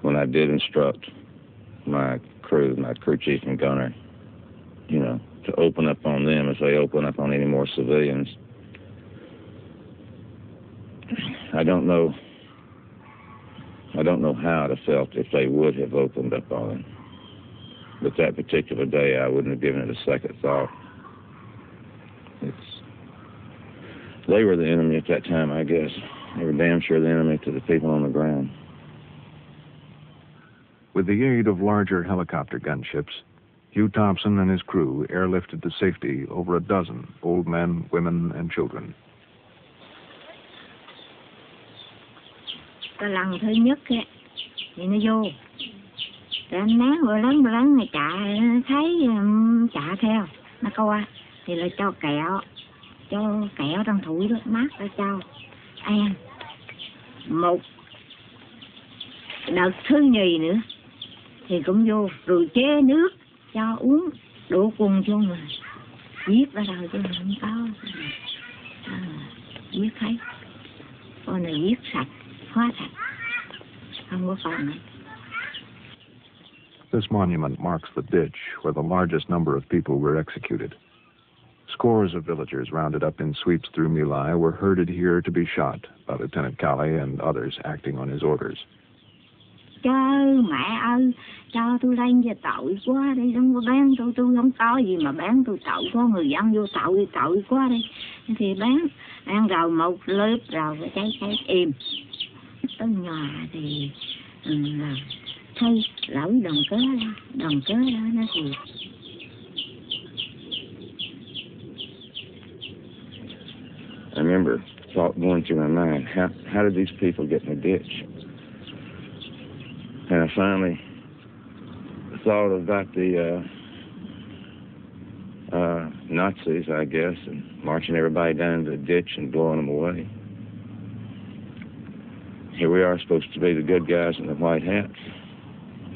when I did instruct my crew chief and gunner, you know, to open up on them as they open up on any more civilians. I don't know how I'd have felt if they would have opened up on them. But that particular day, I wouldn't have given it a second thought. They were the enemy at that time, I guess. They were damn sure the enemy to the people on the ground. With the aid of larger helicopter gunships, Hugh Thompson and his crew airlifted to safety over a dozen old men, women, and children. Cái lần thứ nhất ấy, thì nó vô. Rồi anh nán vừa lớn này thấy chạy theo, nó coi thì lại cho kẹo trong thủi đó, mát ra cho ăn. Một đợt thứ nhì nữa thì cũng vô, rồi chế nước cho uống, đổ quần cho mà giết ra rồi chứ không có giết thấy con này giết sạch, hóa sạch, không có còn nữa. This monument marks the ditch where the largest number of people were executed. Scores of villagers rounded up in sweeps through My Lai were herded here to be shot by Lieutenant Calley and others acting on his orders. Trời mẹ ơi, cho tôi lên về tội quá đi, không có bán tôi không có gì mà bán tôi tội quá, người dân vô tội quá đi. Thì bán rồi một lớp rồi cái cháy im. Tới nhà thì thấy lỗi đồng cớ đó nó thì I remember thought going through my mind, how did these people get in the ditch? And I finally thought about the Nazis, I guess, and marching everybody down to the ditch and blowing them away. Here we are supposed to be the good guys in the white hats.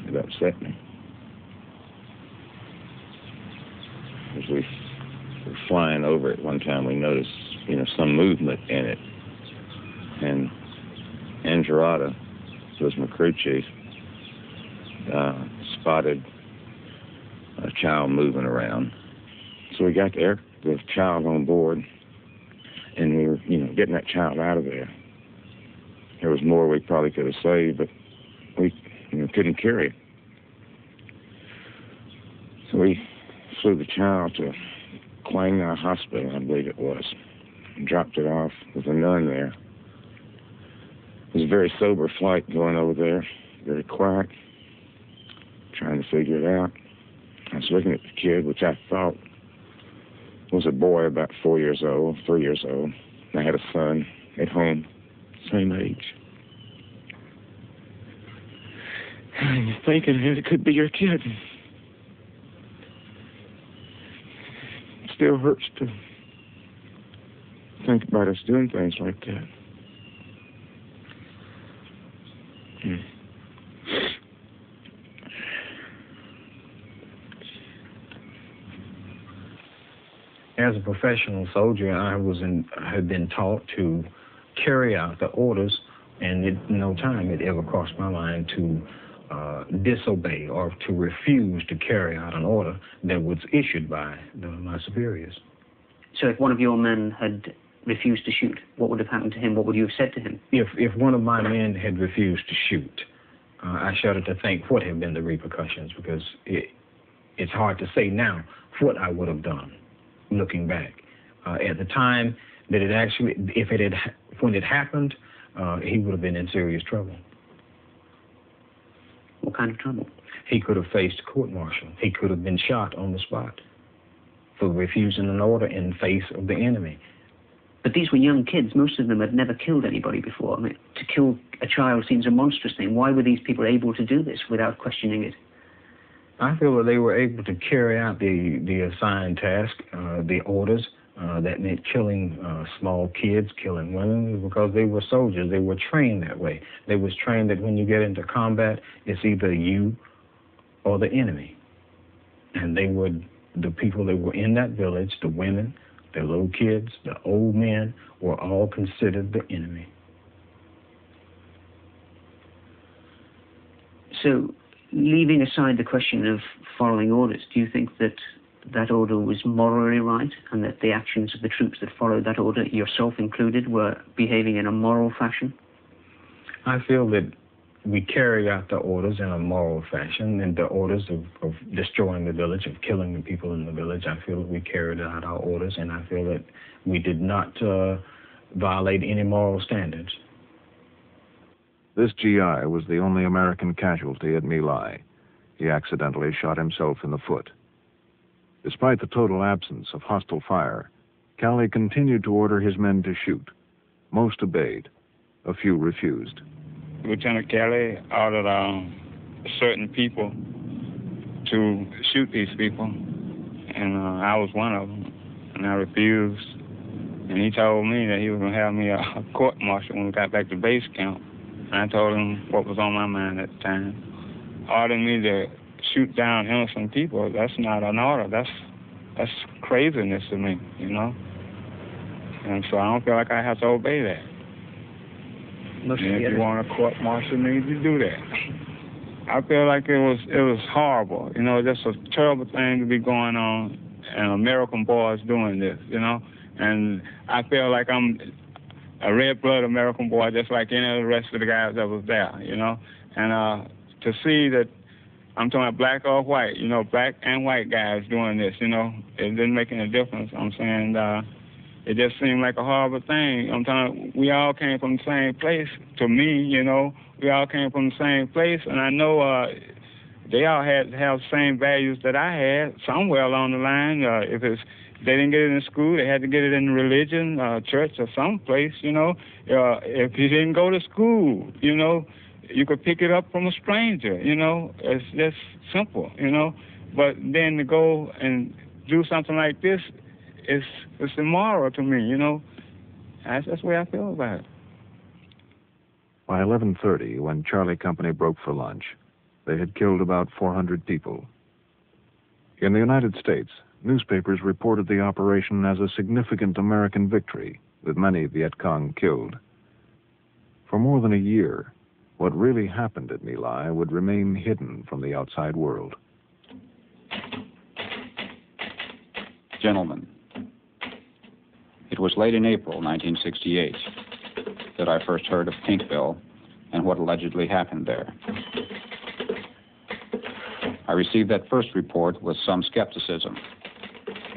It upset me. As we were flying over it one time, we noticed, you know, some movement in it. And Angelrada, who was my crew chief, spotted a child moving around. So we got the child on board, and we were, you know, getting that child out of there. There was more we probably could have saved, but we, you know, couldn't carry it. So we flew the child to Quang Ngai Hospital, I believe it was, and dropped it off with a nun there. It was a very sober flight going over there, very quiet, trying to figure it out. I was looking at the kid, which I thought was a boy about 3 years old. I had a son at home, same age. And you're thinking it could be your kid. It still hurts to think about us doing things like that. As a professional soldier, I had been taught to carry out the orders, and at no time it ever crossed my mind to disobey or to refuse to carry out an order that was issued by my superiors. So if one of your men had refused to shoot, what would have happened to him? What would you have said to him? If one of my men had refused to shoot, I shudder to think what have been the repercussions, because it's hard to say now what I would have done looking back. At the time that it actually, when it happened, he would have been in serious trouble. What kind of trouble? He could have faced court-martial. He could have been shot on the spot for refusing an order in face of the enemy. But these were young kids. Most of them had never killed anybody before. I mean, to kill a child seems a monstrous thing. Why were these people able to do this without questioning it? I feel that they were able to carry out the assigned task, the orders. That meant killing small kids, killing women, because they were soldiers. They were trained that way. They was trained that when you get into combat, it's either you or the enemy. And the people that were in that village, the women, the little kids, the old men, were all considered the enemy. So, leaving aside the question of following orders, do you think that that order was morally right and that the actions of the troops that followed that order, yourself included, were behaving in a moral fashion? I feel that we carried out the orders in a moral fashion, and the orders of destroying the village, of killing the people in the village. I feel that we carried out our orders, and I feel that we did not violate any moral standards. This GI was the only American casualty at My Lai. He accidentally shot himself in the foot. Despite the total absence of hostile fire, Calley continued to order his men to shoot. Most obeyed. A few refused. Lieutenant Calley ordered certain people to shoot these people, and I was one of them, and I refused. And he told me that he was going to have me a court-martial when we got back to base camp. And I told him what was on my mind at the time. Ordering me to shoot down innocent people, that's not an order. That's craziness to me, you know? And so I don't feel like I have to obey that. And if you want a court-martial me, you do that. I feel like it was horrible. You know, just a terrible thing to be going on, and American boys doing this, you know? And I feel like I'm a red-blooded American boy, just like any of the rest of the guys that was there, you know? And to see that, I'm talking about black or white, you know, black and white guys doing this, you know, it didn't make any difference. I'm saying it just seemed like a horrible thing. I'm telling you, we all came from the same place. To me, you know, we all came from the same place, and I know they all had to have the same values that I had somewhere along the line. If they didn't get it in school, they had to get it in religion, church, or someplace, you know. If you didn't go to school, you know, you could pick it up from a stranger, you know. It's just simple, you know. But then to go and do something like this, it's immoral to me, you know. That's the way I feel about it. By 11:30, when Charlie Company broke for lunch, they had killed about 400 people. In the United States, newspapers reported the operation as a significant American victory, with many Viet Cong killed. For more than a year, what really happened at My Lai would remain hidden from the outside world. Gentlemen, it was late in April 1968 that I first heard of Pinkville and what allegedly happened there. I received that first report with some skepticism,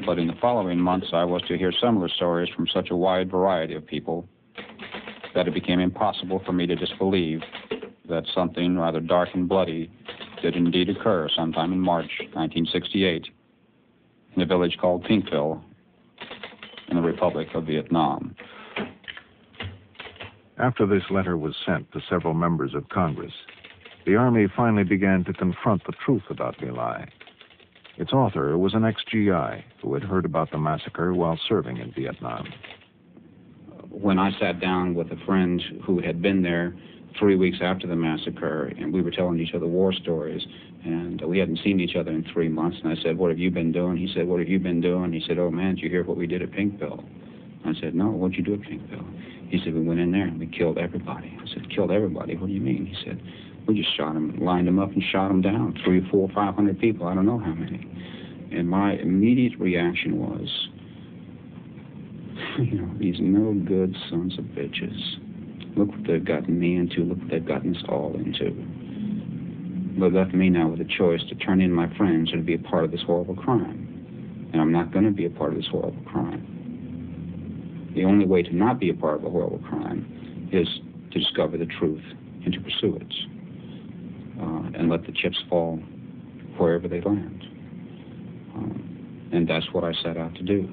but in the following months I was to hear similar stories from such a wide variety of people that it became impossible for me to disbelieve that something rather dark and bloody did indeed occur sometime in March 1968 in a village called Pinkville in the Republic of Vietnam. After this letter was sent to several members of Congress, the Army finally began to confront the truth about My Lai. Its author was an ex-GI who had heard about the massacre while serving in Vietnam. When I sat down with a friend who had been there 3 weeks after the massacre, and we were telling each other war stories, and we hadn't seen each other in 3 months, and I said, "What have you been doing?" He said, "What have you been doing?" He said, "Oh man, did you hear what we did at Pinkville?" I said, "No, what'd you do at Pinkville?" He said, "We went in there and we killed everybody." I said, "Killed everybody? What do you mean?" He said, "We just shot them, lined them up and shot them down, 300, 400, 500 people, I don't know how many." And my immediate reaction was, you know, these no good sons of bitches. Look what they've gotten me into. Look what they've gotten us all into. They've left me now with a choice to turn in my friends or to be a part of this horrible crime. And I'm not going to be a part of this horrible crime. The only way to not be a part of a horrible crime is to discover the truth and to pursue it. And let the chips fall wherever they land. And that's what I set out to do.